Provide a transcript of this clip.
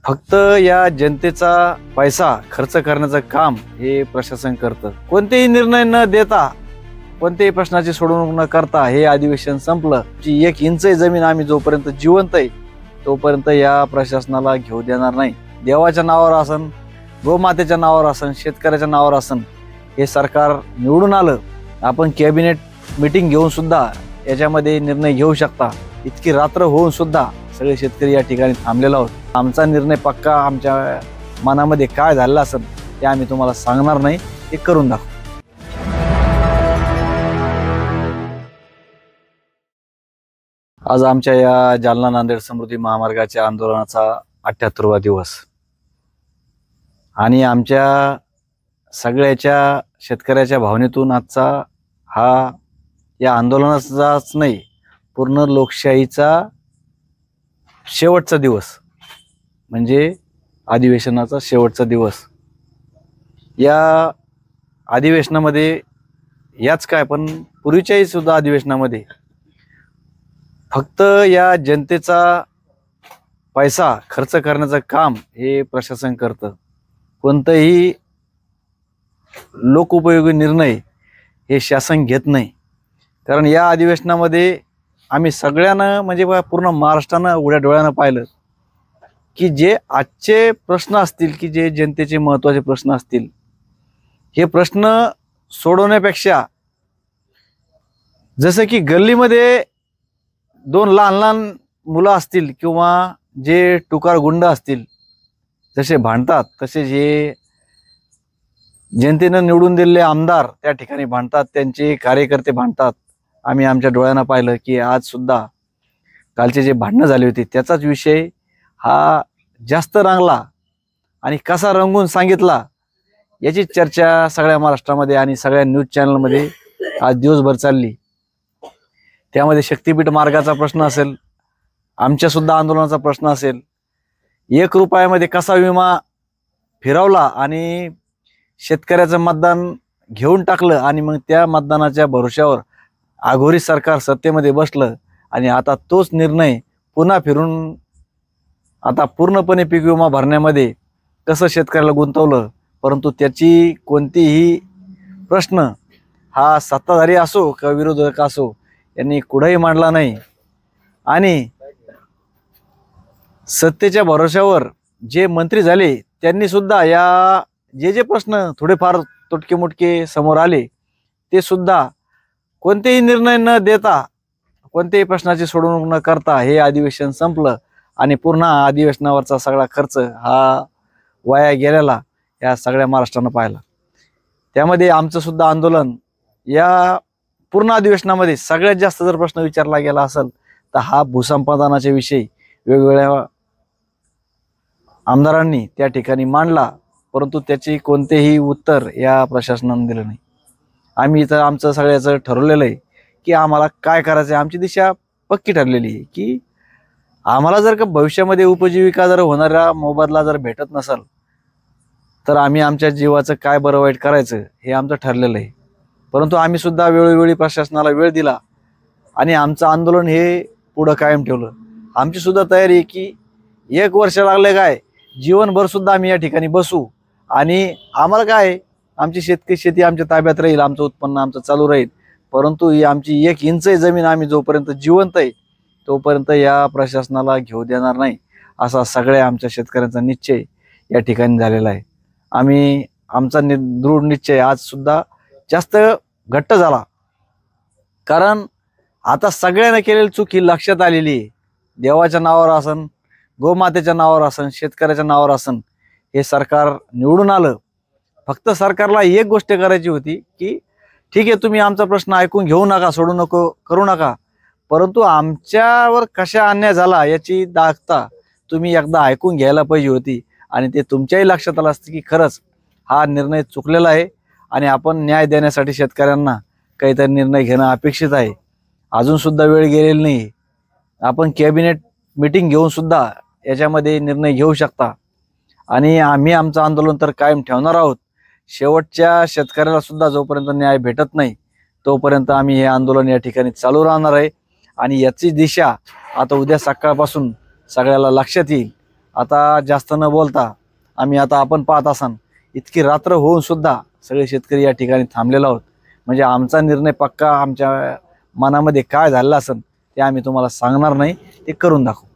फक्त या जनतेचा पैसा खर्च करण्याचं काम हे प्रशासन करतं। कोणतेही निर्णय न देता, कोणत्याही प्रश्नाची सोडवणूक न करता हे अधिवेशन संपलं। जी 1 इंच जमीन आम्ही जोपर्यंत जिवंत आहे तोपर्यंत या प्रशासनाला घेऊ देणार नाही। देवाच्या नावावर असन, गोमातेच्या नावावर असन, शेतकऱ्याच्या नावावर असन, हे सरकार निवडून आलं। आपण कॅबिनेट मीटिंग घेऊन सुद्धा याच्यामध्ये निर्णय घेऊ शकता। इतकी रात्र होऊन सुद्धा सगळे शेतकरी या ठिकाणी थांबलेला आहोत। आमचा निर्णय पक्का आमच्या मनामध्ये काय झालेला असेल ते आम्ही तुम्हाला सांगणार नाही, ते करून दाखवू। आज आमच्या या जालना नांदेड समृद्धी महामार्गाच्या आंदोलनाचा 78वा दिवस आणि आमच्या सगळ्याच्या शेतकऱ्याच्या भावनेतून आजचा हा या आंदोलनाचाच नाही, पूर्ण लोकशाहीचा शेवटचा दिवस म्हणजे अधिवेशनाचा शेवटचा दिवस। या अधिवेशनामध्ये याच काय पण पूर्वीच्याही सुद्धा अधिवेशनामध्ये फक्त या जनतेचा पैसा खर्च करण्याचं काम हे प्रशासन करतं। कोणताही लोकोपयोगी निर्णय हे शासन घेत नाही। कारण या अधिवेशनामध्ये आम्ही सगळ्यांना म्हणजे पूर्ण महाराष्ट्रानं उघड्या डोळ्यानं पाहिलं की जे आजचे प्रश्न असतील, की जे जनतेचे महत्त्वाचे प्रश्न असतील, हे प्रश्न सोडवण्यापेक्षा जसं की गल्लीमध्ये 2 लहान लहान मुलं असतील किंवा जे टुकार गुंड असतील जसे भांडतात, तसे जे जनतेनं निवडून दिलेले आमदार त्या ठिकाणी भांडतात, त्यांचे कार्यकर्ते भांडतात। आम्ही आमच्या डोळ्यानं पाहिलं की आज सुद्धा कालचे जे भांडणं झाले होते त्याचाच विषय हा जास्त रंगला आणि कसा रंगून सांगितला याची चर्चा सगळ्या महाराष्ट्रामध्ये आणि सगळ्या न्यूज चॅनलमध्ये आज दिवसभर चालली। त्यामध्ये शक्तीपीठ मार्गाचा प्रश्न असेल, आमच्या सुद्धा आंदोलनाचा प्रश्न असेल, 1 रुपयामध्ये कसा विमा फिरवला आणि शेतकऱ्याचं मतदान घेऊन टाकलं आणि मग त्या मतदानाच्या भरोश्यावर आघोरी सरकार सत्तेमध्ये बसलं आणि आता तोच निर्णय पुन्हा फिरून आता पूर्णपणे पीक विमा भरण्यामध्ये कसं शेतकऱ्याला गुंतवलं। परंतु त्याची कोणतीही प्रश्न हा सत्ताधारी असो किंवा विरोधक असो यांनी कुठेही मांडला नाही आणि सत्तेच्या भरोश्यावर जे मंत्री झाले त्यांनी सुद्धा या जे प्रश्न थोडेफार तोटके मोटके समोर आले ते सुद्धा कोणतेही निर्णय न देता, कोणत्याही प्रश्नाची सोडवणूक न करता हे अधिवेशन संपलं आणि पूर्ण अधिवेशनावरचा सगळा खर्च हा वाया गेलेला या सगळ्या महाराष्ट्रानं पाहिला। त्यामध्ये आमचं सुद्धा आंदोलन या पूर्ण अधिवेशनामध्ये सगळ्यात जास्त जर प्रश्न विचारला गेला असेल तर हा भूसंपादनाच्या विषयी वेगवेगळ्या आमदारांनी त्या ठिकाणी मांडला, परंतु त्याची कोणतेही उत्तर या प्रशासनाने दिलं नाही। आम्ही इथं आमचं सगळ्याचं ठरवलेलं आहे की आम्हाला काय करायचं आहे। आमची दिशा पक्की ठरलेली आहे की आम्हाला जर का भविष्यामध्ये उपजीविका जर होणारा मोबदला जर भेटत नसेल तर आम्ही आमच्या जीवाचं काय बरं वाईट करायचं हे आमचं ठरलेलं आहे। परंतु आम्ही सुद्धा वेळोवेळी प्रशासनाला वेळ दिला आणि आमचं आंदोलन हे पुढं कायम ठेवलं। आमची सुद्धा तयारी आहे की 1 वर्ष लागले काय जीवनभर सुद्धा आम्ही या ठिकाणी बसू आणि आम्हाला काय आमची शेती आमच्या ताब्यात राहील, आमचं उत्पन्न आमचं चालू राहील। परंतु ही आमची 1 इंच जमीन आम्ही जोपर्यंत जिवंत आहे तोपर्यंत या प्रशासनाला घेऊ देणार नाही, असा सगळ्या आमच्या शेतकऱ्यांचा निश्चय या ठिकाणी झालेला आहे। आम्ही आमचा दृढ निश्चय आज सुद्धा जास्त घट्ट झाला, कारण आता सगळ्यांना केलेली चूक ही लक्षात आलेली आहे। देवाच्या नावावर असन, गोमातेच्या नावावर असन, शेतकऱ्याच्या नावावर असन, हे सरकार निवडून आलं। फक्त सरकारला एक गोष्ट करायची होती की ठीक आहे तुम्ही आमचा प्रश्न ऐकून घेऊ नका, सोडू नको, करू नका, परंतु आमच्यावर कशा अन्याय झाला याची दाखता तुम्ही एकदा ऐकून घ्यायला पाहिजे होती आणि ते तुमच्याही लक्षात आलं असतं की खरंच हा निर्णय चुकलेला आहे आणि आपण न्याय देण्यासाठी शेतकऱ्यांना काहीतरी निर्णय घेणं अपेक्षित आहे। अजून सुद्धा वेळ गेलेली नाही। आपण कॅबिनेट मीटिंग घेऊन सुद्धा याच्यामध्ये निर्णय घेऊ शकता आणि आम्ही आमचं आंदोलन तर कायम ठेवणार आहोत। शेवटच्या शेतकऱ्याला सुद्धा जोपर्यंत न्याय भेटत नाही तोपर्यंत आम्ही हे आंदोलन या ठिकाणी चालू राहणार आहे आणि याची दिशा आता उद्या सकाळपासून सगळ्याला लक्षात येईल आता जास्त न बोलता आपण पाहत असाल इतकी रात्र होऊन सुद्धा सगळे शेतकरी या ठिकाणी थांबलेलो आहोत. म्हणजे आमचा निर्णय पक्का आमच्या मनामध्ये काय झालेला असेल ते आम्ही तुम्हाला सांगणार नाही, ते करून दाखवू.